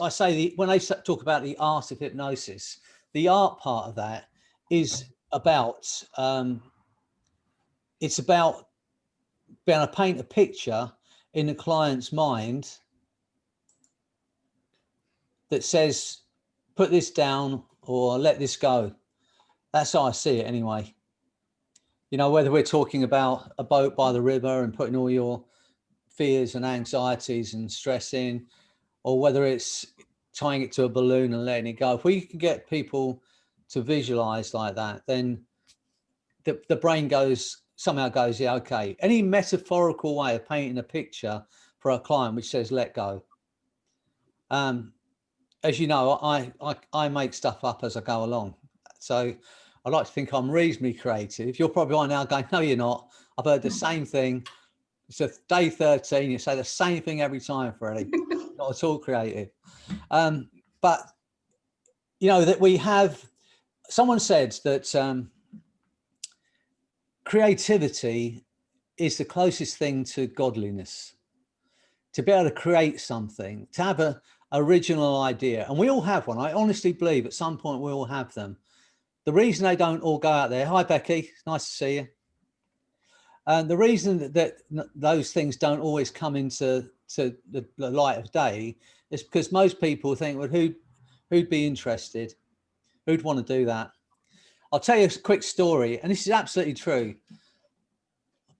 I say when they talk about the art of hypnosis, the art part of that is about it's about being able to paint a picture in the client's mind that says, put this down or let this go. That's how I see it anyway. You know, whether we're talking about a boat by the river and putting all your fears and anxieties and stress in, or whether it's tying it to a balloon and letting it go. If we can get people to visualize like that, then the brain somehow goes, yeah, okay. Any metaphorical way of painting a picture for a client which says let go. As you know, I make stuff up as I go along. So I like to think I'm reasonably creative. You're probably right now going, no, you're not. I've heard the same thing. It's a day 13. You say the same thing every time, Freddie. Not at all creative. But, you know, that we have, someone said that creativity is the closest thing to godliness. To be able to create something, to have an original idea. And we all have one. I honestly believe at some point we all have them. The reason they don't all go out there, hi Becky, it's nice to see you. And the reason that those things don't always come into the light of day is because most people think, well, who'd be interested? Who'd want to do that? I'll tell you a quick story, and this is absolutely true.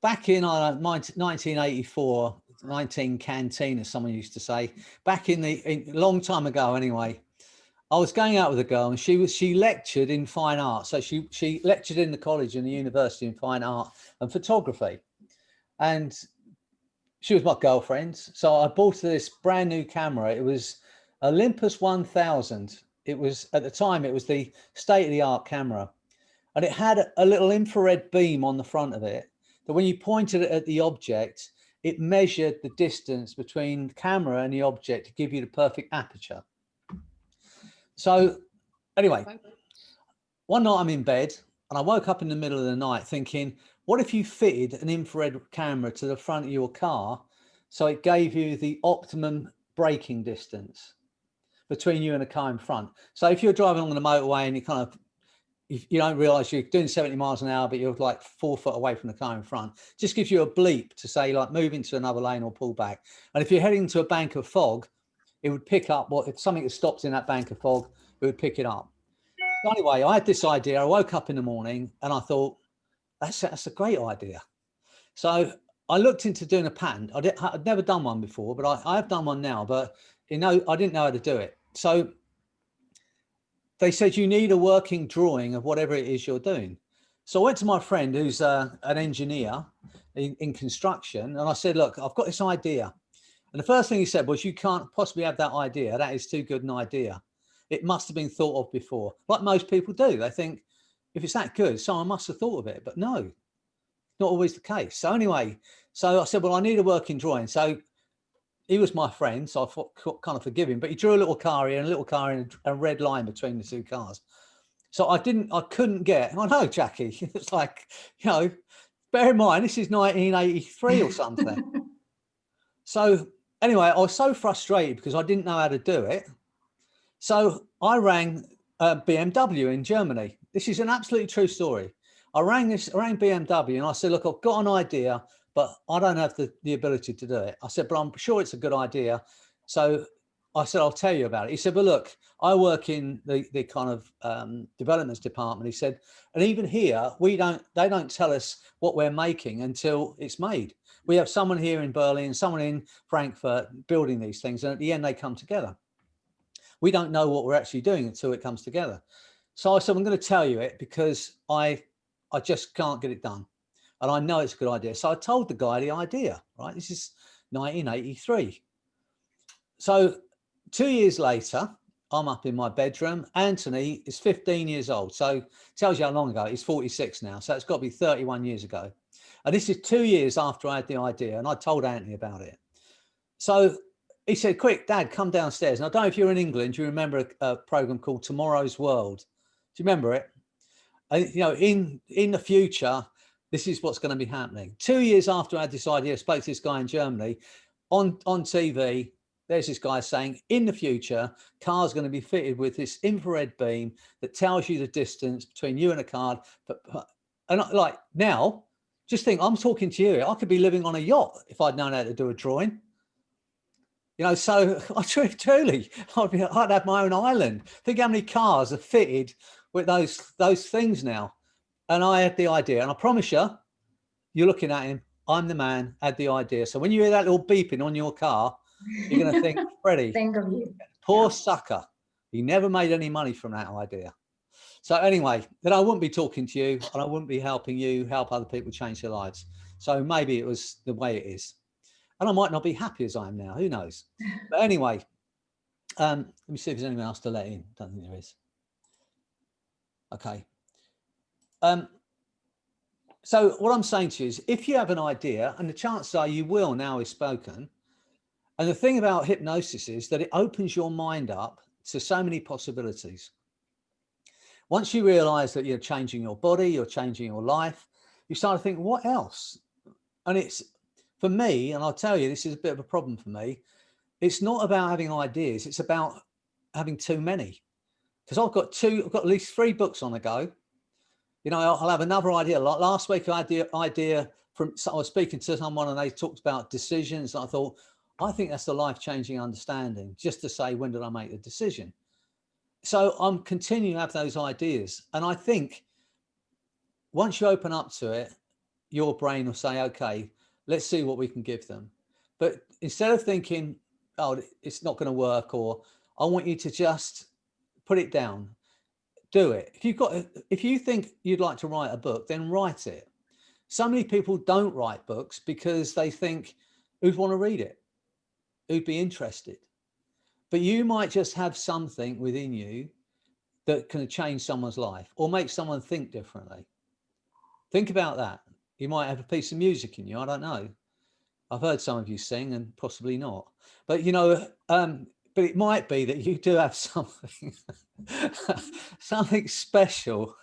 Back in 1984, 19 canteen, as someone used to say, back in a long time ago anyway, I was going out with a girl and she lectured in fine art. So she lectured in the college and the university in fine art and photography. And she was my girlfriend. So I bought her this brand new camera. It was Olympus 1000. It was, at the time, it was the state-of-the-art camera. And it had a little infrared beam on the front of it that when you pointed it at the object, it measured the distance between the camera and the object to give you the perfect aperture. So anyway, one night I'm in bed and I woke up in the middle of the night thinking, what if you fitted an infrared camera to the front of your car so it gave you the optimum braking distance between you and a car in front? So if you're driving along the motorway and you don't realize you're doing 70 miles an hour, but you're like 4 foot away from the car in front, just gives you a bleep to say like move into another lane or pull back. And if you're heading to a bank of fog, it would pick up if something had stopped in that bank of fog, it would pick it up. So anyway, I had this idea. I woke up in the morning and I thought, that's a great idea. So I looked into doing a patent. I'd never done one before, but I have done one now, but you know, I didn't know how to do it. So they said, you need a working drawing of whatever it is you're doing. So I went to my friend who's an engineer in construction. And I said, look, I've got this idea. And the first thing he said was, you can't possibly have that idea. That is too good an idea. It must have been thought of before. Like most people do. They think if it's that good, someone must have thought of it. But no, not always the case. So anyway, so I said, well, I need a working drawing. So he was my friend, so I kind of forgive him, but he drew a little car here and a little car in a red line between the two cars. So I couldn't get, I know, Jackie, it's like, you know, bear in mind, this is 1983 or something. So anyway, I was so frustrated because I didn't know how to do it. So I rang BMW in Germany. This is an absolutely true story. I rang BMW and I said, look, I've got an idea, but I don't have the ability to do it. I said, but I'm sure it's a good idea. So I said, I'll tell you about it. He said, well, look, I work in the kind of developments department. He said, and even here, they don't tell us what we're making until it's made. We have someone here in Berlin, someone in Frankfurt building these things. And at the end, they come together. We don't know what we're actually doing until it comes together. So I said, I'm going to tell you it because I just can't get it done. And I know it's a good idea. So I told the guy the idea, right? This is 1983. So 2 years later, I'm up in my bedroom. Anthony is 15 years old. So tells you how long ago. He's 46 now. So it's got to be 31 years ago. And this is 2 years after I had the idea. And I told Anthony about it. So he said, quick, Dad, come downstairs. And I don't know if you're in England, you remember a program called Tomorrow's World. Do you remember it? And, you know, in the future, this is what's going to be happening. 2 years after I had this idea, I spoke to this guy in Germany on TV. there's this guy saying in the future, cars going to be fitted with this infrared beam that tells you the distance between you and a car. And like now, just think, I'm talking to you. I could be living on a yacht if I'd known how to do a drawing. You know, so I truly, I'd have my own island. Think how many cars are fitted with those things now. And I had the idea, and I promise you, you're looking at him. I'm the man, had the idea. So when you hear that little beeping on your car, you're going to think, Freddie, think of you. Poor sucker. He never made any money from that idea. So anyway, then I wouldn't be talking to you, and I wouldn't be helping you help other people change their lives. So maybe it was the way it is. And I might not be happy as I am now. Who knows? But anyway, let me see if there's anyone else to let in. Don't think there is. Okay. So what I'm saying to you is, if you have an idea, and the chances are you will now is spoken, and the thing about hypnosis is that it opens your mind up to so many possibilities. Once you realize that you're changing your body, you're changing your life, you start to think, what else? And it's, for me, and I'll tell you, this is a bit of a problem for me. It's not about having ideas. It's about having too many. Because I've got at least 3 books on the go. You know, I'll have another idea. Like last week, I had the idea I was speaking to someone and they talked about decisions. And I thought, I think that's the life-changing understanding, just to say, when did I make the decision? So I'm continuing to have those ideas. And I think once you open up to it, your brain will say, okay, let's see what we can give them. But instead of thinking, oh, it's not going to work, or I want you to just put it down, do it. If you think you'd like to write a book, then write it. So many people don't write books because they think, who'd want to read it? Who'd be interested? But you might just have something within you that can change someone's life or make someone think differently. Think about that. You might have a piece of music in you. I don't know. I've heard some of you sing and possibly not. But, you know, but it might be that you do have something, something special.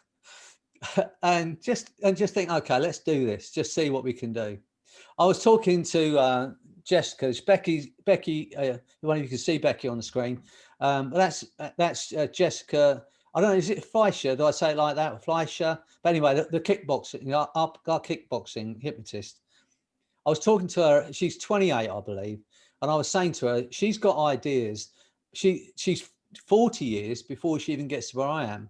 And just think, okay, let's do this. Just see what we can do. I was talking to Jessica. Becky. One of you can see Becky on the screen. That's Jessica. I don't know. Is it Fleischer? Do I say it like that? Fleischer. But anyway, the kickboxing, you know, our kickboxing hypnotist. I was talking to her. She's 28, I believe, and I was saying to her, she's got ideas. She's 40 years before she even gets to where I am.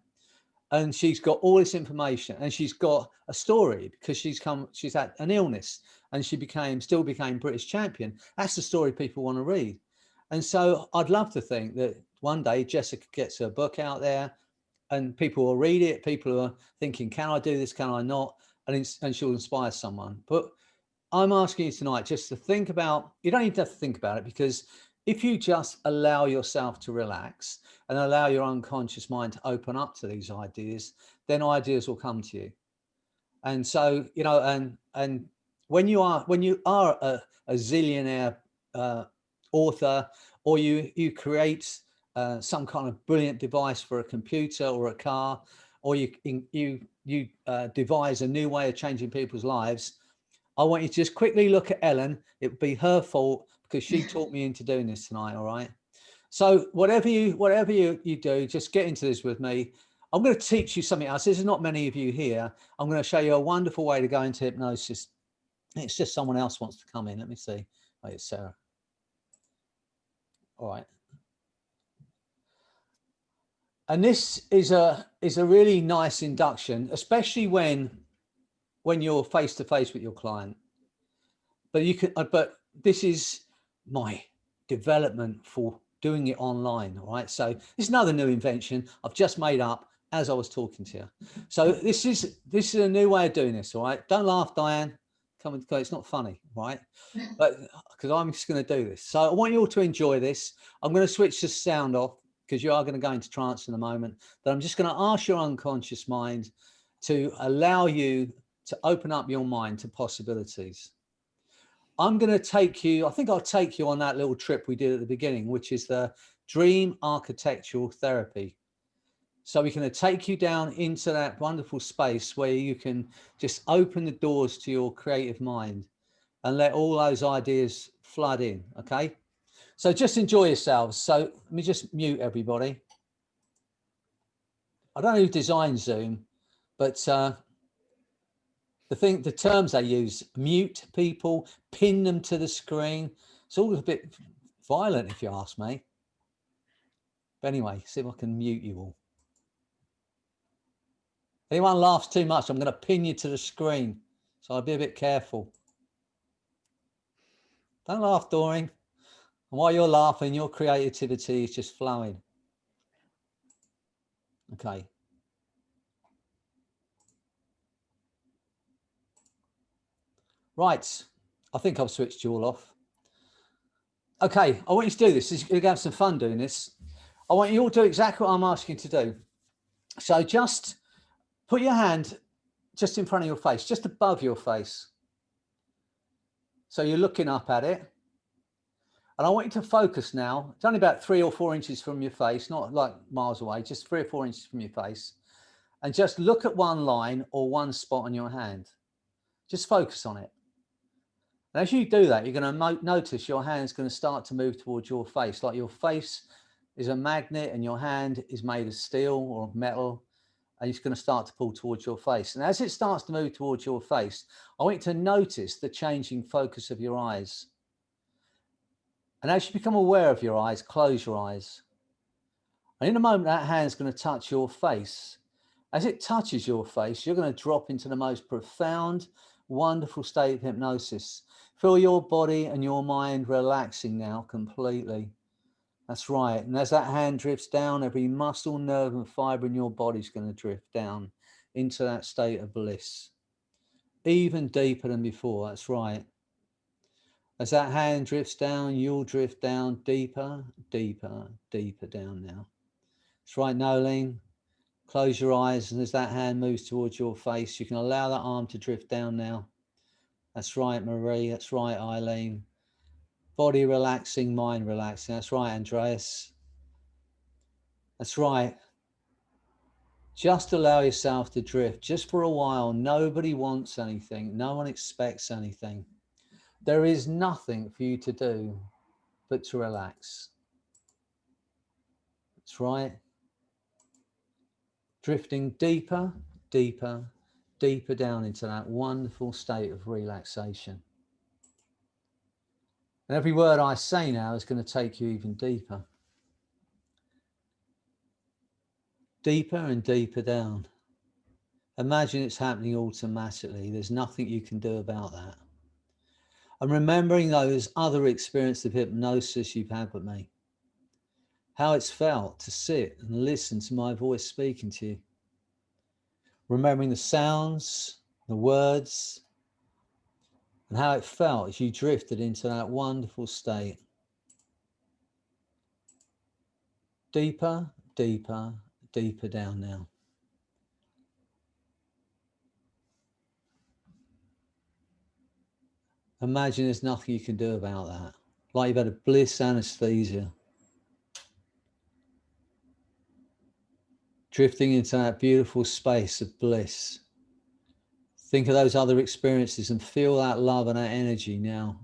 And she's got all this information, and she's got a story because she's had an illness and she still became British champion. That's the story people want to read. And so I'd love to think that one day Jessica gets her book out there and people will read it. People are thinking, can I do this? Can I not? And she'll inspire someone. But I'm asking you tonight just to think about, you don't even have to think about it, because if you just allow yourself to relax and allow your unconscious mind to open up to these ideas, then ideas will come to you. And so, you know, and when you are a zillionaire author, or you create some kind of brilliant device for a computer or a car, or you devise a new way of changing people's lives, I want you to just quickly look at Ellen. It would be her fault because she taught me into doing this tonight. All right. So whatever you do, just get into this with me. I'm going to teach you something else. There's not many of you here. I'm going to show you a wonderful way to go into hypnosis. It's just someone else wants to come in. Let me see. Oh, it's Sarah. All right. And this is a really nice induction, especially when you're face to face with your client. But but this is my development for doing it online. All right. So this is another new invention I've just made up as I was talking to you. So this is a new way of doing this. All right. Don't laugh, Diane. Come and go. It's not funny, right? But because I'm just going to do this. So I want you all to enjoy this. I'm going to switch the sound off because you are going to go into trance in a moment. But I'm just going to ask your unconscious mind to allow you to open up your mind to possibilities. I'm going to take you, I think I'll take you on that little trip we did at the beginning, which is the dream architectural therapy. So we're going to take you down into that wonderful space where you can just open the doors to your creative mind and let all those ideas flood in. Okay. So just enjoy yourselves. So let me just mute everybody. I don't know who designed Zoom, but the terms they use, mute people, pin them to the screen. It's all a bit violent if you ask me. But anyway, see if I can mute you all. Anyone laughs too much, I'm going to pin you to the screen. So I'll be a bit careful. Don't laugh, Doreen. And while you're laughing, your creativity is just flowing. Okay. Right. I think I've switched you all off. Okay. I want you to do this. You're going to have some fun doing this. I want you all to do exactly what I'm asking you to do. So just put your hand just in front of your face, just above your face. So you're looking up at it. And I want you to focus now. It's only about 3 or 4 inches from your face, not like miles away, just 3 or 4 inches from your face. And just look at one line or one spot on your hand. Just focus on it. And as you do that, you're going to notice your hand's going to start to move towards your face, like your face is a magnet and your hand is made of steel or metal, and it's going to start to pull towards your face. And as it starts to move towards your face, I want you to notice the changing focus of your eyes. And as you become aware of your eyes, close your eyes. And in a moment, that hand's going to touch your face. As it touches your face, you're going to drop into the most profound, wonderful state of hypnosis. Feel your body and your mind relaxing now completely. That's right. And as that hand drifts down, every muscle, nerve and fiber in your body is going to drift down into that state of bliss. Even deeper than before. That's right. As that hand drifts down, you'll drift down deeper, deeper, deeper down now. That's right, Nolene. Close your eyes, and as that hand moves towards your face, you can allow that arm to drift down now. That's right, Marie. That's right, Eileen. Body relaxing, mind relaxing. That's right, Andreas. That's right. Just allow yourself to drift just for a while. Nobody wants anything. No one expects anything. There is nothing for you to do but to relax. That's right. Drifting deeper, deeper, deeper down into that wonderful state of relaxation. And every word I say now is going to take you even deeper. Deeper and deeper down. Imagine it's happening automatically. There's nothing you can do about that. And remembering those other experiences of hypnosis you've had with me. How it's felt to sit and listen to my voice speaking to you. Remembering the sounds, the words, and how it felt as you drifted into that wonderful state. Deeper, deeper, deeper down now. Imagine there's nothing you can do about that. Like you've had a bliss anesthesia. Drifting into that beautiful space of bliss. Think of those other experiences and feel that love and that energy now.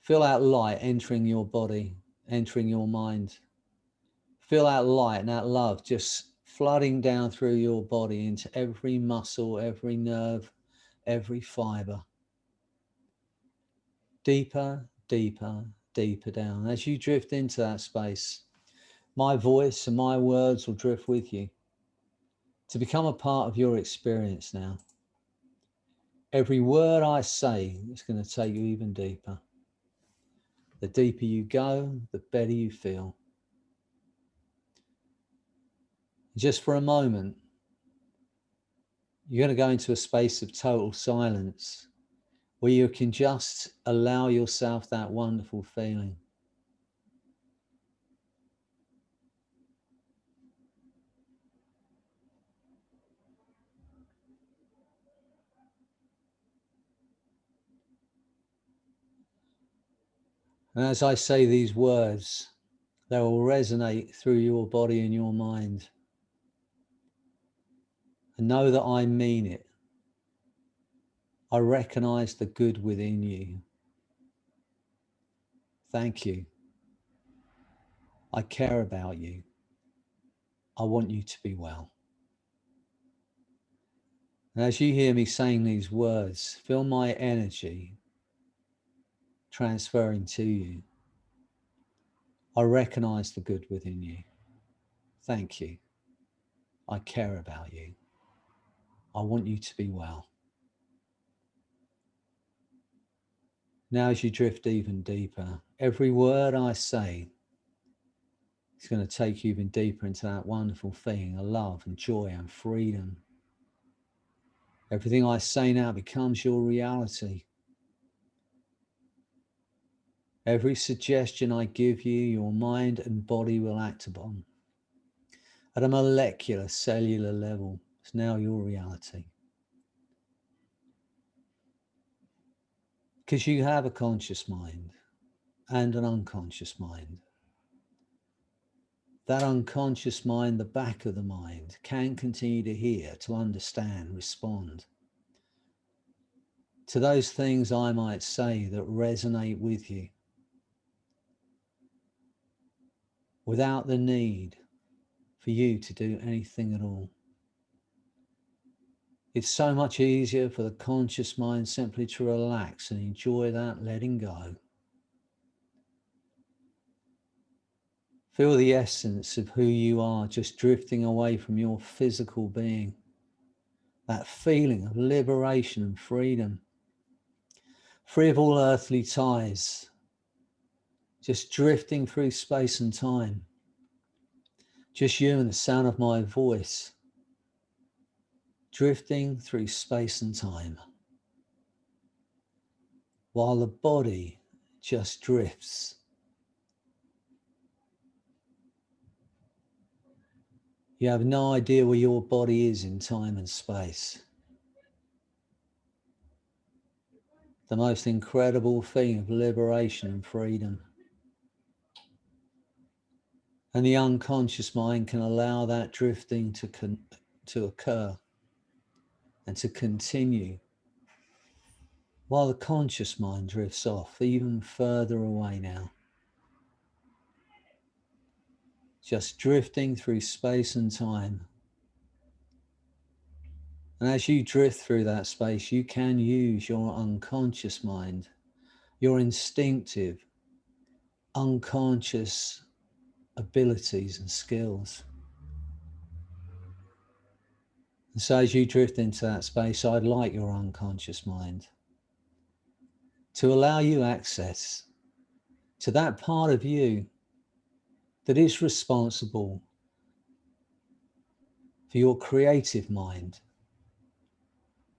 Feel that light entering your body, entering your mind. Feel that light and that love just flooding down through your body into every muscle, every nerve, every fiber. Deeper, deeper, deeper down. As you drift into that space, my voice and my words will drift with you to become a part of your experience now. Every word I say is going to take you even deeper. The deeper you go, the better you feel. Just for a moment, you're going to go into a space of total silence where you can just allow yourself that wonderful feeling. And as I say these words, they will resonate through your body and your mind. And know that I mean it. I recognize the good within you. Thank you. I care about you. I want you to be well. And as you hear me saying these words, feel my energy transferring to you. I recognize the good within you. Thank you. I care about you. I want you to be well. Now, as you drift even deeper, every word I say is going to take you even deeper into that wonderful feeling of love and joy and freedom. Everything I say now becomes your reality. Every suggestion I give you, your mind and body will act upon. At a molecular, cellular level, it's now your reality. Because you have a conscious mind and an unconscious mind. That unconscious mind, the back of the mind, can continue to hear, to understand, respond to those things I might say that resonate with you without the need for you to do anything at all. It's so much easier for the conscious mind simply to relax and enjoy that letting go. Feel the essence of who you are just drifting away from your physical being. That feeling of liberation and freedom. Free of all earthly ties. Just drifting through space and time. Just you and the sound of my voice. Drifting through space and time. While the body just drifts. You have no idea where your body is in time and space. The most incredible feeling of liberation and freedom. And the unconscious mind can allow that drifting to occur and to continue while the conscious mind drifts off even further away now. Just drifting through space and time. And as you drift through that space, you can use your unconscious mind, your instinctive, unconscious abilities and skills. And so as you drift into that space, I'd like your unconscious mind to allow you access to that part of you that is responsible for your creative mind,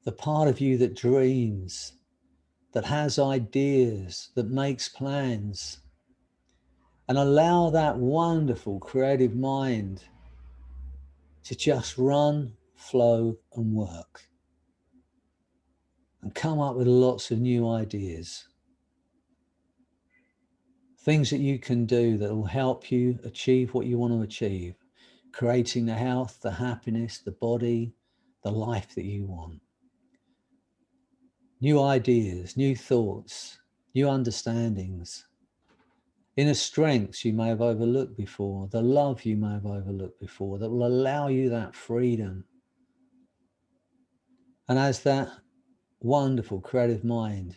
the part of you that dreams, that has ideas, that makes plans, and allow that wonderful creative mind to just run, flow, and work, and come up with lots of new ideas. Things that you can do that will help you achieve what you want to achieve, creating the health, the happiness, the body, the life that you want. New ideas, new thoughts, new understandings, inner strengths you may have overlooked before, the love you may have overlooked before, that will allow you that freedom. And as that wonderful creative mind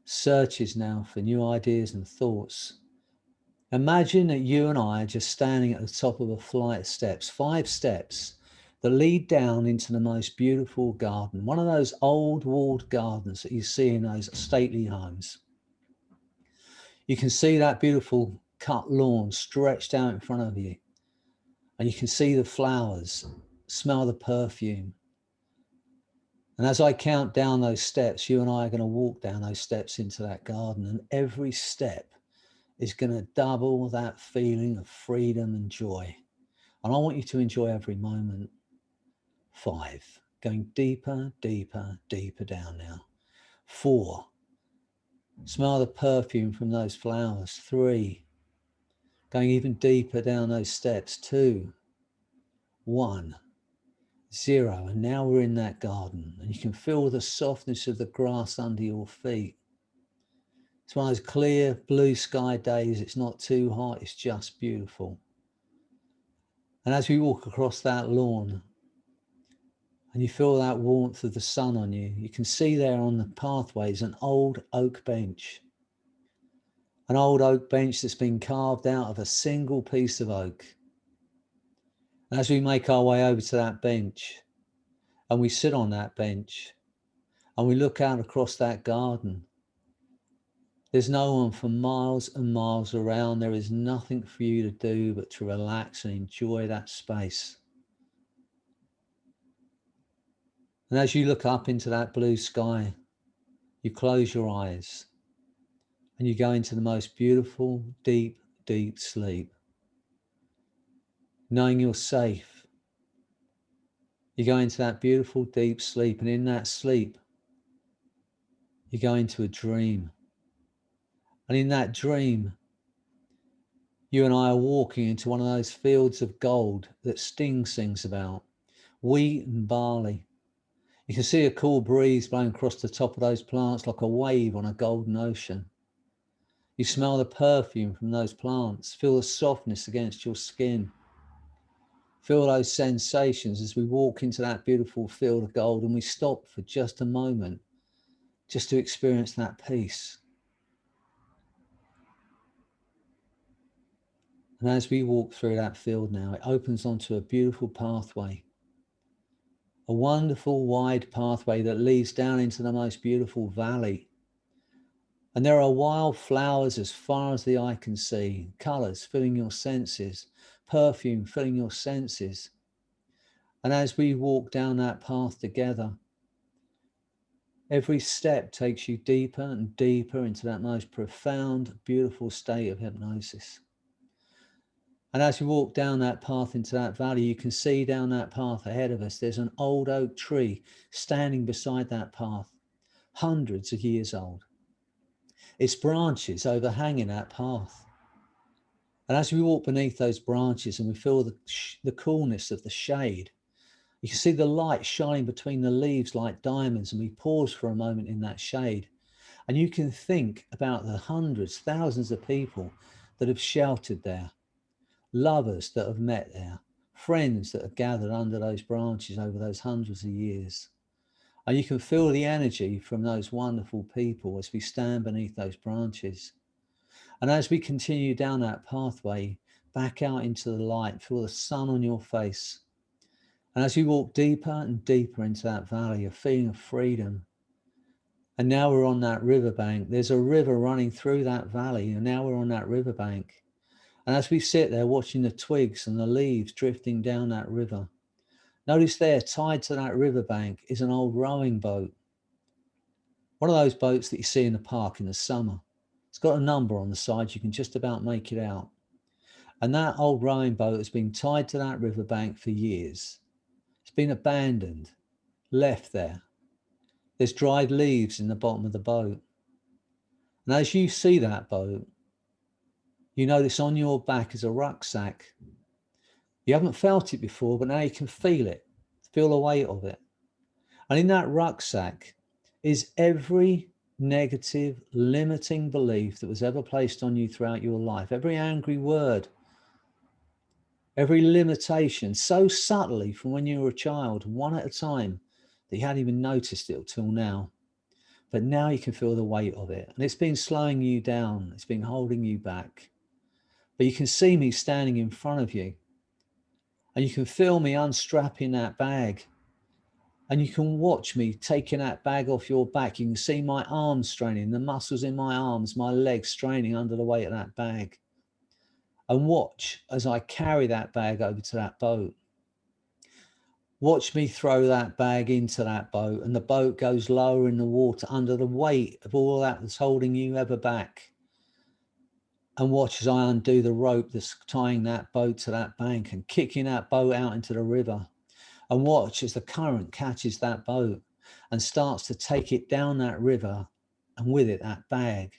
searches now for new ideas and thoughts, imagine that you and I are just standing at the top of a flight of steps, 5 steps that lead down into the most beautiful garden, one of those old walled gardens that you see in those stately homes. You can see that beautiful cut lawn stretched out in front of you, and you can see the flowers, smell the perfume. And as I count down those steps, you and I are going to walk down those steps into that garden, and every step is going to double that feeling of freedom and joy. And I want you to enjoy every moment. 5, going deeper, deeper, deeper down now. 4, smell the perfume from those flowers. 3, going even deeper down those steps. 2, 1, 0. And now we're in that garden, and you can feel the softness of the grass under your feet. It's one of those clear blue sky days. It's not too hot, it's just beautiful. And as we walk across that lawn and you feel that warmth of the sun on you, you can see there on the pathways an old oak bench. An old oak bench that's been carved out of a single piece of oak. And as we make our way over to that bench and we sit on that bench and we look out across that garden, there's no one for miles and miles around. There is nothing for you to do but to relax and enjoy that space. And as you look up into that blue sky, you close your eyes and you go into the most beautiful, deep, deep sleep, knowing you're safe. You go into that beautiful, deep sleep, and in that sleep, you go into a dream. And in that dream, you and I are walking into one of those fields of gold that Sting sings about, wheat and barley. You can see a cool breeze blowing across the top of those plants like a wave on a golden ocean. You smell the perfume from those plants, feel the softness against your skin. Feel those sensations as we walk into that beautiful field of gold, and we stop for just a moment just to experience that peace. And as we walk through that field now, it opens onto a beautiful pathway. A wonderful wide pathway that leads down into the most beautiful valley. And there are wild flowers as far as the eye can see, colours filling your senses, perfume filling your senses. And as we walk down that path together, every step takes you deeper and deeper into that most profound, beautiful state of hypnosis. And as we walk down that path into that valley, you can see down that path ahead of us, there's an old oak tree standing beside that path, hundreds of years old. Its branches overhanging that path. And as we walk beneath those branches and we feel the coolness of the shade, you can see the light shining between the leaves like diamonds, and we pause for a moment in that shade. And you can think about the hundreds, thousands of people that have sheltered there, lovers that have met there, friends that have gathered under those branches over those hundreds of years. And you can feel the energy from those wonderful people as we stand beneath those branches. And as we continue down that pathway, back out into the light, feel the sun on your face. And as you walk deeper and deeper into that valley, a feeling of freedom. And now we're on that riverbank. There's a river running through that valley, and now we're on that riverbank. And as we sit there watching the twigs and the leaves drifting down that river, notice there, tied to that riverbank, is an old rowing boat. One of those boats that you see in the park in the summer. It's got a number on the side, you can just about make it out. And that old rowing boat has been tied to that riverbank for years. It's been abandoned, left there. There's dried leaves in the bottom of the boat. And as you see that boat, you notice on your back is a rucksack. You haven't felt it before, but now you can feel it, feel the weight of it. And in that rucksack is every negative, limiting belief that was ever placed on you throughout your life, every angry word, every limitation, so subtly from when you were a child, one at a time, that you hadn't even noticed it till now. But now you can feel the weight of it. And it's been slowing you down. It's been holding you back. But you can see me standing in front of you. And you can feel me unstrapping that bag. And you can watch me taking that bag off your back. You can see my arms straining, the muscles in my arms, my legs straining under the weight of that bag. And watch as I carry that bag over to that boat. Watch me throw that bag into that boat, and the boat goes lower in the water under the weight of all that that's holding you ever back. And watch as I undo the rope that's tying that boat to that bank and kicking that boat out into the river. And watch as the current catches that boat and starts to take it down that river, and with it that bag,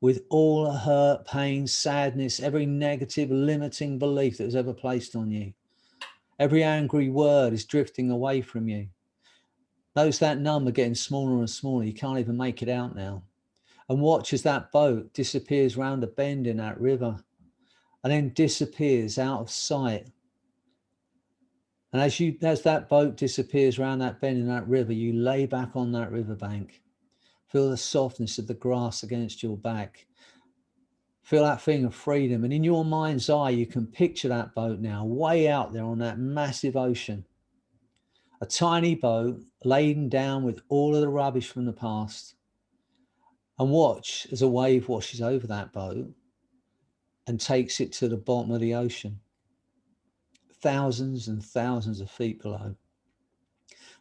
with all the hurt, pain, sadness, every negative, limiting belief that was ever placed on you. Every angry word is drifting away from you. Notice that number getting smaller and smaller. You can't even make it out now. And watch as that boat disappears round a bend in that river and then disappears out of sight. And as that boat disappears round that bend in that river, you lay back on that riverbank. Feel the softness of the grass against your back. Feel that feeling of freedom. And in your mind's eye, you can picture that boat now way out there on that massive ocean. A tiny boat laden down with all of the rubbish from the past. And watch as a wave washes over that boat and takes it to the bottom of the ocean. Thousands and thousands of feet below.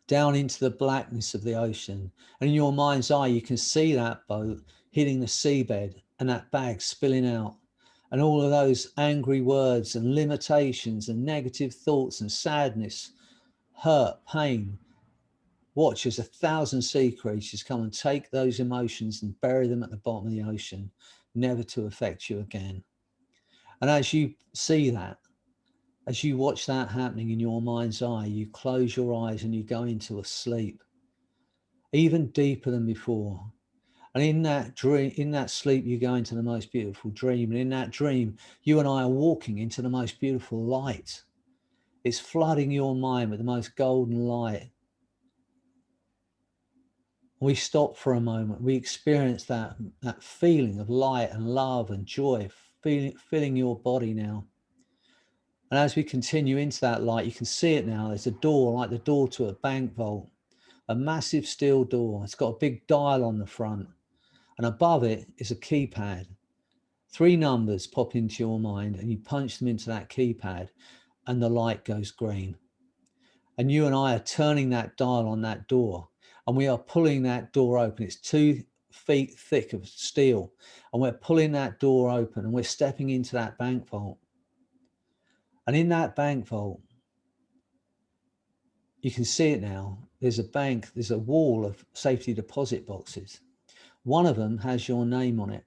Down into the blackness of the ocean. And in your mind's eye, you can see that boat hitting the seabed and that bag spilling out. And all of those angry words and limitations and negative thoughts and sadness, hurt, pain. Watch as 1,000 sea creatures come and take those emotions and bury them at the bottom of the ocean, never to affect you again. And as you see that, as you watch that happening in your mind's eye, you close your eyes and you go into a sleep, even deeper than before. And in that dream, in that sleep, you go into the most beautiful dream. And in that dream, you and I are walking into the most beautiful light. It's flooding your mind with the most golden light. We stop for a moment. We experience that feeling of light and love and joy filling your body now. And as we continue into that light, you can see it now. There's a door, like the door to a bank vault, a massive steel door. It's got a big dial on the front. And above it is a keypad. 3 numbers pop into your mind and you punch them into that keypad and the light goes green. And you and I are turning that dial on that door and we are pulling that door open. It's 2 feet thick of steel and we're pulling that door open and we're stepping into that bank vault. And in that bank vault, you can see it now. There's a wall of safety deposit boxes. One of them has your name on it.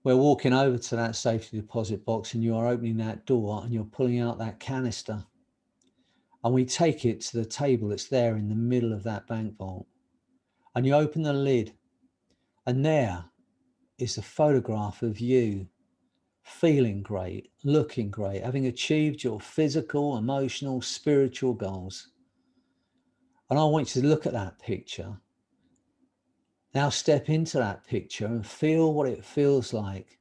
We're walking over to that safety deposit box and you are opening that door and you're pulling out that canister. And we take it to the table that's there in the middle of that bank vault. And you open the lid and there is a photograph of you feeling great, looking great, having achieved your physical, emotional, spiritual goals. And I want you to look at that picture. Now step into that picture and feel what it feels like.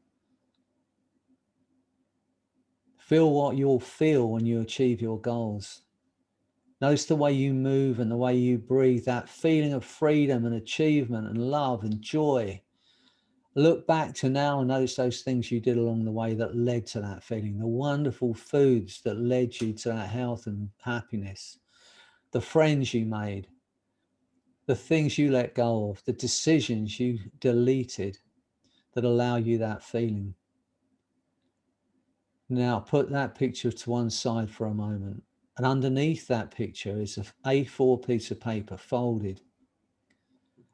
Feel what you'll feel when you achieve your goals. Notice the way you move and the way you breathe, that feeling of freedom and achievement and love and joy. Look back to now and notice those things you did along the way that led to that feeling, the wonderful foods that led you to that health and happiness, the friends you made, the things you let go of, the decisions you deleted that allow you that feeling. Now put that picture to one side for a moment. And underneath that picture is an A4 piece of paper folded.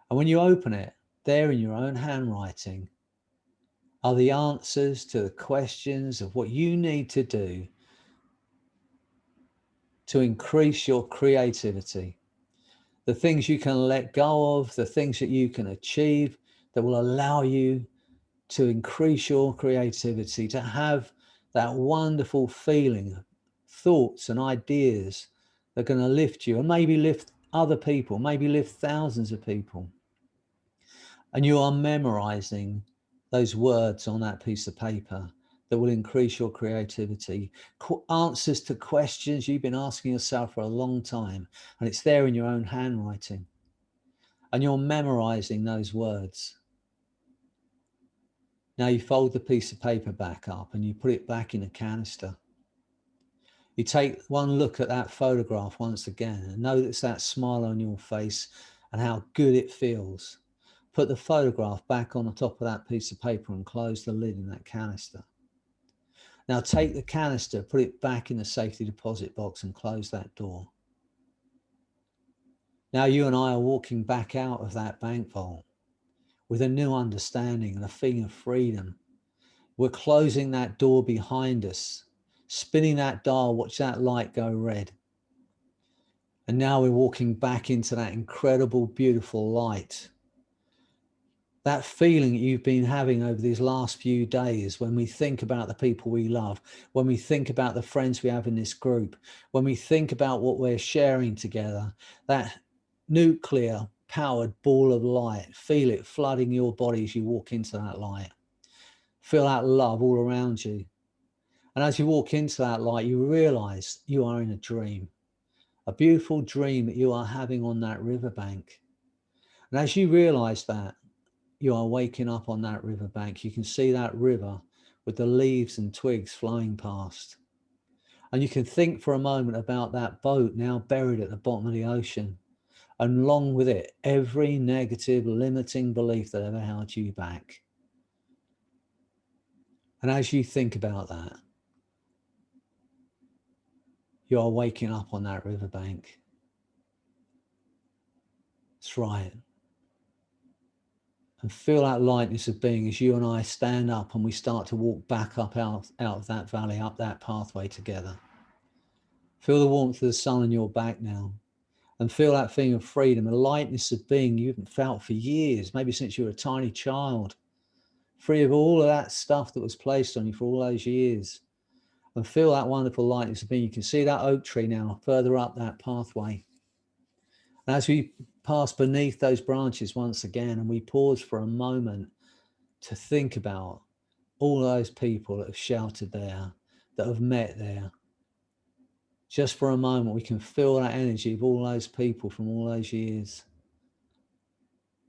And when you open it, there in your own handwriting are the answers to the questions of what you need to do to increase your creativity. The things you can let go of, the things that you can achieve that will allow you to increase your creativity, to have that wonderful feeling, thoughts and ideas that are going to lift you and maybe lift other people, maybe lift thousands of people. And you are memorizing those words on that piece of paper that will increase your creativity. Answers to questions you've been asking yourself for a long time, and it's there in your own handwriting. And you're memorizing those words. Now you fold the piece of paper back up and you put it back in a canister. You take one look at that photograph once again and notice that smile on your face and how good it feels. Put the photograph back on the top of that piece of paper and close the lid in that canister. Now take the canister, put it back in the safety deposit box and close that door. Now you and I are walking back out of that bank vault with a new understanding and a feeling of freedom. We're closing that door behind us, spinning that dial, watch that light go red. And now we're walking back into that incredible, beautiful light. That feeling that you've been having over these last few days, when we think about the people we love, when we think about the friends we have in this group, when we think about what we're sharing together, that nuclear powered ball of light, feel it flooding your body as you walk into that light. Feel that love all around you. And as you walk into that light, you realize you are in a dream, a beautiful dream that you are having on that riverbank. And as you realize that, you are waking up on that riverbank. You can see that river with the leaves and twigs flowing past. And you can think for a moment about that boat now buried at the bottom of the ocean. And along with it, every negative, limiting belief that ever held you back. And as you think about that, you are waking up on that riverbank. That's right. And feel that lightness of being as you and I stand up and we start to walk back up out of that valley, up that pathway together. Feel the warmth of the sun on your back now. And feel that feeling of freedom, a lightness of being you haven't felt for years, maybe since you were a tiny child. Free of all of that stuff that was placed on you for all those years. And feel that wonderful lightness of being. You can see that oak tree now further up that pathway. And as we pass beneath those branches once again, and we pause for a moment to think about all those people that have sheltered there, that have met there. Just for a moment, we can feel that energy of all those people from all those years.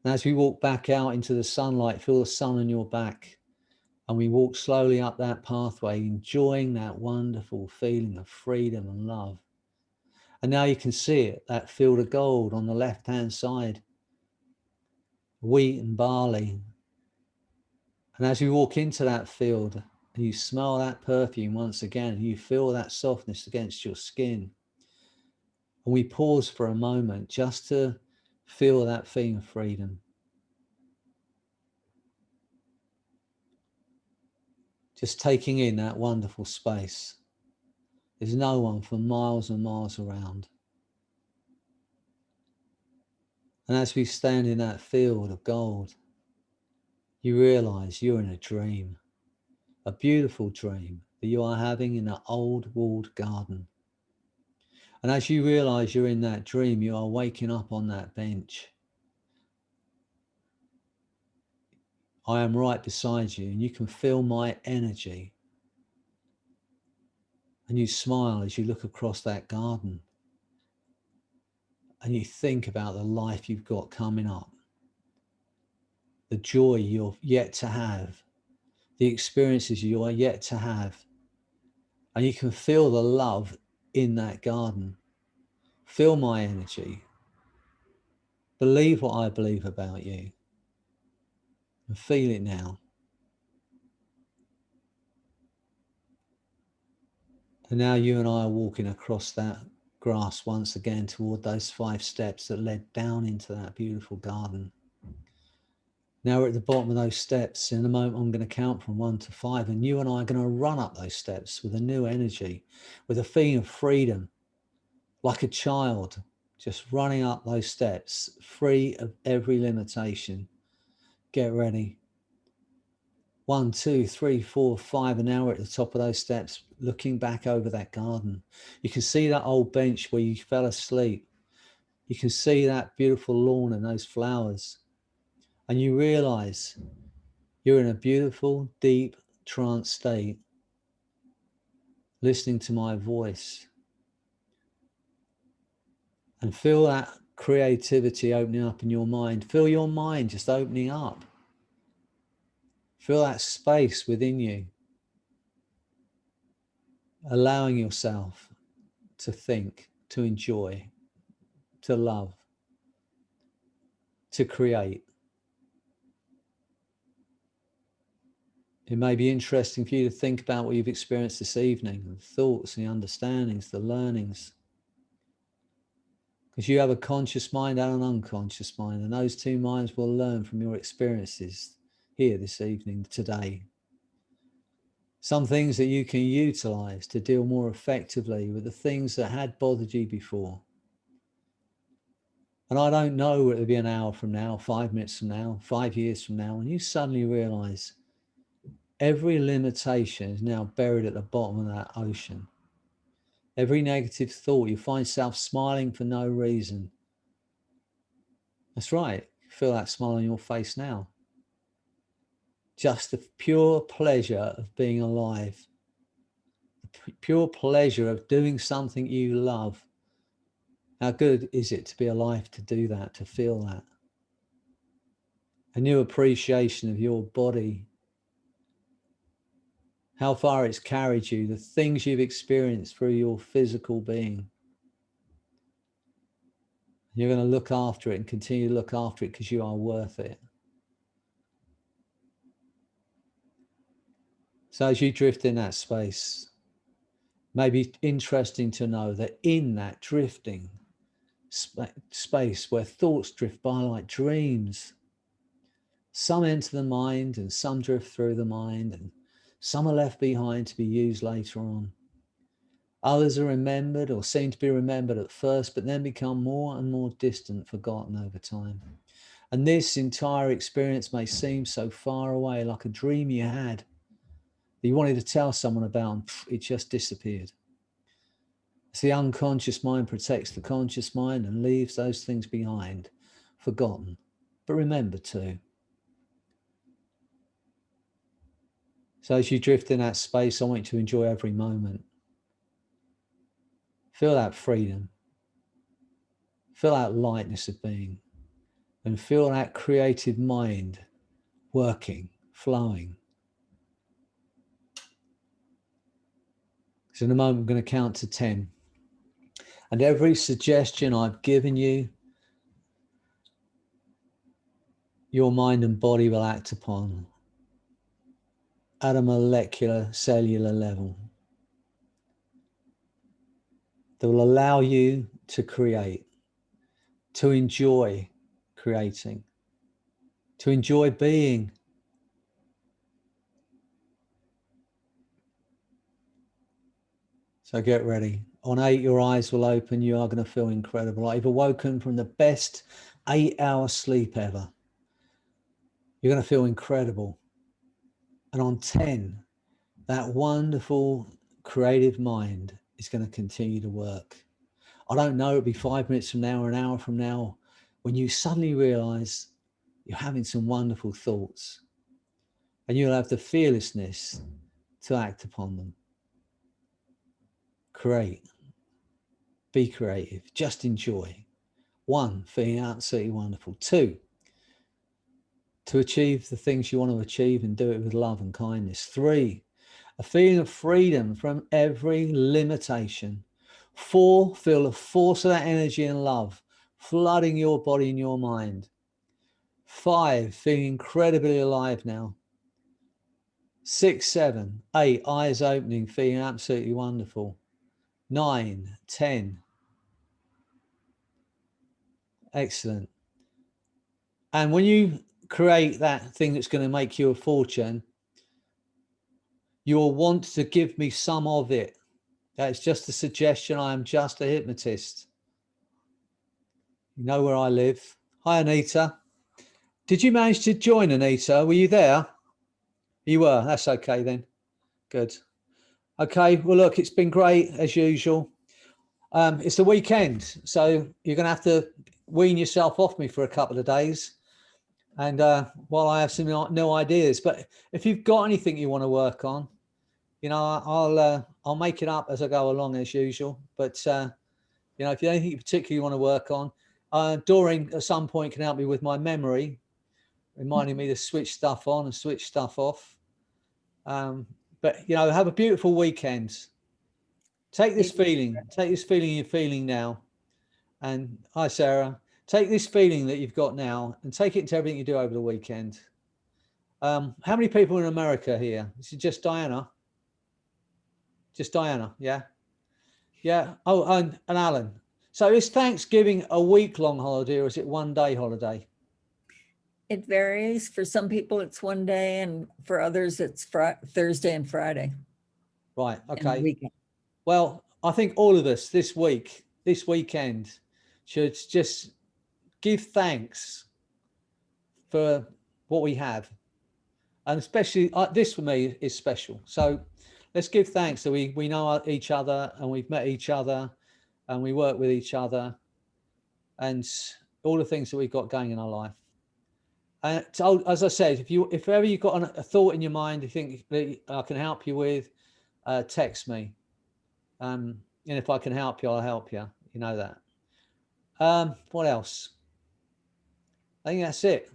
And as we walk back out into the sunlight, feel the sun on your back. And we walk slowly up that pathway, enjoying that wonderful feeling of freedom and love. And now you can see it, that field of gold on the left-hand side, wheat and barley. And as you walk into that field and you smell that perfume once again, and you feel that softness against your skin, and we pause for a moment just to feel that feeling of freedom. Just taking in that wonderful space. There's no one for miles and miles around. And as we stand in that field of gold, you realize you're in a dream, a beautiful dream that you are having in an old walled garden. And as you realize you're in that dream, you are waking up on that bench. I am right beside you, and you can feel my energy. And you smile as you look across that garden. And you think about the life you've got coming up, the joy you're yet to have, the experiences you are yet to have. And you can feel the love in that garden. Feel my energy. Believe what I believe about you. And feel it now. And now you and I are walking across that grass once again toward those 5 steps that led down into that beautiful garden. Now we're at the bottom of those steps. In a moment, I'm going to count from 1 to 5, and you and I are going to run up those steps with a new energy, with a feeling of freedom, like a child, just running up those steps, free of every limitation. Get ready. 1, 2, 3, 4, 5, and now we're at the top of those steps, looking back over that garden. You can see that old bench where you fell asleep. You can see that beautiful lawn and those flowers. And you realize you're in a beautiful, deep trance state, listening to my voice. And feel that creativity opening up in your mind. Feel your mind just opening up. Feel that space within you, allowing yourself to think, to enjoy, to love, to create. It may be interesting for you to think about what you've experienced this evening, the thoughts, the understandings, the learnings. Because you have a conscious mind and an unconscious mind, and those two minds will learn from your experiences here this evening, today. Some things that you can utilize to deal more effectively with the things that had bothered you before. And I don't know whether it'll be an hour from now, 5 minutes from now, 5 years from now, and you suddenly realize every limitation is now buried at the bottom of that ocean. Every negative thought, you find yourself smiling for no reason. That's right. You feel that smile on your face now. Just the pure pleasure of being alive. The pure pleasure of doing something you love. How good is it to be alive, to do that, to feel that? A new appreciation of your body, how far it's carried you, the things you've experienced through your physical being. You're going to look after it and continue to look after it because you are worth it. So as you drift in that space, maybe interesting to know that in that drifting space where thoughts drift by like dreams, some enter the mind and some drift through the mind, and some are left behind to be used later on. Others are remembered or seem to be remembered at first, but then become more and more distant, forgotten over time. And this entire experience may seem so far away, like a dream you had that you wanted to tell someone about, and it just disappeared. As the unconscious mind protects the conscious mind and leaves those things behind, forgotten, but remembered too. So as you drift in that space, I want you to enjoy every moment. Feel that freedom. Feel that lightness of being. And feel that creative mind working, flowing. So in a moment, I'm going to count to 10. And every suggestion I've given you, your mind and body will act upon at a molecular, cellular level. That will allow you to create, to enjoy creating, to enjoy being. So get ready. On 8, your eyes will open. You are going to feel incredible. Like you've awoken from the best 8-hour sleep ever. You're going to feel incredible. And on 10, that wonderful creative mind is going to continue to work. I don't know, it'll be 5 minutes from now or an hour from now when you suddenly realize you're having some wonderful thoughts and you'll have the fearlessness to act upon them. Create. Be creative. Just enjoy. 1, feeling absolutely wonderful. 2, to achieve the things you want to achieve and do it with love and kindness. 3, a feeling of freedom from every limitation. 4, feel the force of that energy and love flooding your body and your mind. 5, feeling incredibly alive now. 6, 7, 8, eyes opening, feeling absolutely wonderful. 9, 10. Excellent. And when you create that thing that's going to make you a fortune, you'll want to give me some of it. That's just a suggestion. I am just a hypnotist. You know where I live. Hi, Anita. Did you manage to join, Anita? Were you there? You were. That's okay then. Good. Okay. Well, look, it's been great as usual. It's the weekend, so you're going to have to wean yourself off me for a couple of days. And while I have some new ideas, but if you've got anything you want to work on, you know, I'll make it up as I go along as usual. But you know, if you have anything you particularly want to work on, Doreen at some point can help me with my memory, reminding me to switch stuff on and switch stuff off. But you know, have a beautiful weekend. Take this feeling you're feeling now, and hi Sarah. Take this feeling that you've got now and take it into everything you do over the weekend. How many people in America here? This is just Diana. Just Diana, yeah? Yeah. Oh, and Alan. So is Thanksgiving a week-long holiday or is it one-day holiday? It varies. For some people, it's one day, and for others, it's Thursday and Friday. Right. Okay. Well, I think all of us this weekend should just give thanks for what we have. And especially this for me is special. So let's give thanks that we know each other, and we've met each other, and we work with each other, and all the things that we've got going in our life. And so, as I said, if ever you've got a thought in your mind you think that I can help you with, text me. And if I can help you, I'll help you. You know that. What else? I think that's it.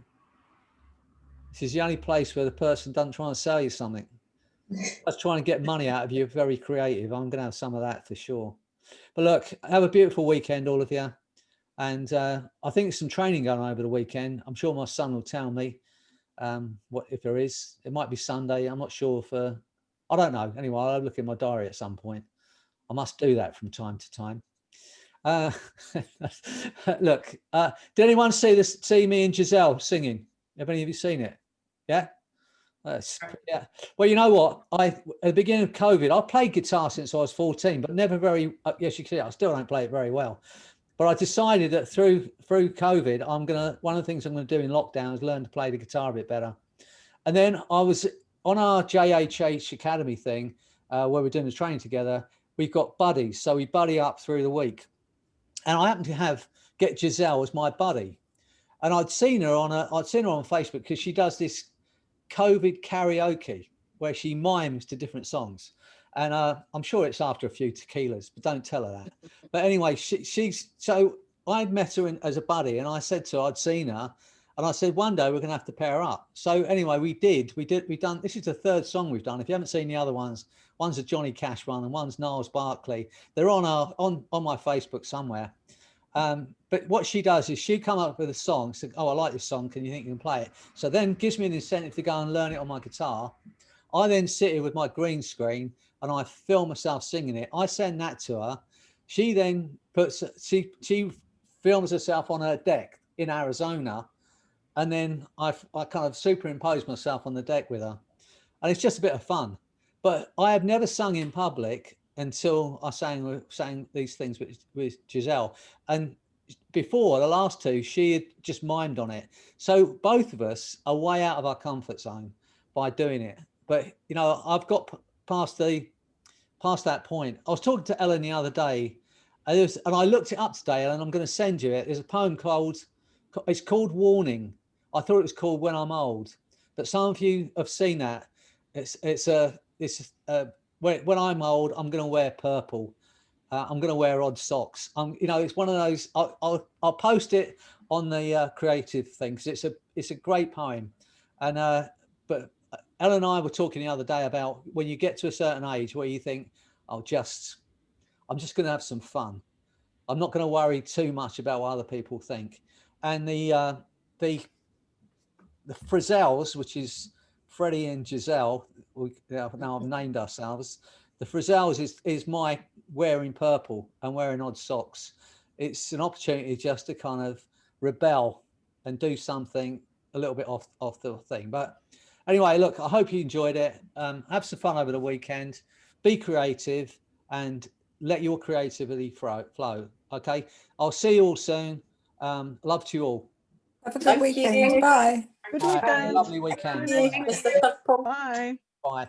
This is the only place where the person doesn't try and sell you something. That's trying to get money out of you. Very creative. I'm going to have some of that for sure. But look, have a beautiful weekend, all of you. And I think there's some training going on over the weekend. I'm sure my son will tell me what if there is. It might be Sunday. I'm not sure if I don't know. Anyway, I'll look in my diary at some point. I must do that from time to time. Look, did anyone see me and Giselle singing? Have any of you seen it? Yeah. Yeah. Well, you know what? At the beginning of COVID, I played guitar since I was 14, but never very. Yes, you can see I still don't play it very well. But I decided that through COVID, one of the things I'm going to do in lockdown is learn to play the guitar a bit better. And then I was on our JHH Academy thing, where we're doing the training together. We've got buddies, so we buddy up through the week. And I happened to get Giselle as my buddy, and I'd seen her on Facebook because she does this COVID karaoke where she mimes to different songs, and I'm sure it's after a few tequilas, but don't tell her that. But anyway, so I'd met her as a buddy, and I said to her I'd seen her, and I said one day we're going to have to pair up. So anyway, we've done. This is the third song we've done. If you haven't seen the other ones, one's a Johnny Cash one and one's Niles Barkley. They're on my Facebook somewhere. But what she does is she come up with a song, said, "Oh, I like this song. Can you think you can play it?" So then gives me an incentive to go and learn it on my guitar. I then sit here with my green screen and I film myself singing it. I send that to her. She then she films herself on her deck in Arizona, and then I kind of superimpose myself on the deck with her, and it's just a bit of fun. But I have never sung in public until I sang these things with Giselle. And before the last two, she had just mimed on it. So both of us are way out of our comfort zone by doing it. But you know, I've got past that point. I was talking to Ellen the other day, and I looked it up today, and I'm going to send you it. There's a poem it's called Warning. I thought it was called When I'm Old, but some of you have seen that. When I'm old, I'm going to wear purple. I'm going to wear odd socks. It's one of those. I'll post it on the creative thing because it's a great poem. And but Ellen and I were talking the other day about when you get to a certain age where you think, I'm just going to have some fun. I'm not going to worry too much about what other people think. And the Frizzels, which is Freddie and Giselle, now I've named ourselves. The Frizzels is my wearing purple and wearing odd socks. It's an opportunity just to kind of rebel and do something a little bit off the thing. But anyway, look, I hope you enjoyed it. Have some fun over the weekend. Be creative and let your creativity flow. Okay, I'll see you all soon. Love to you all. Have a good weekend. Bye. Good Have a weekend. lovely weekend. Bye. Bye.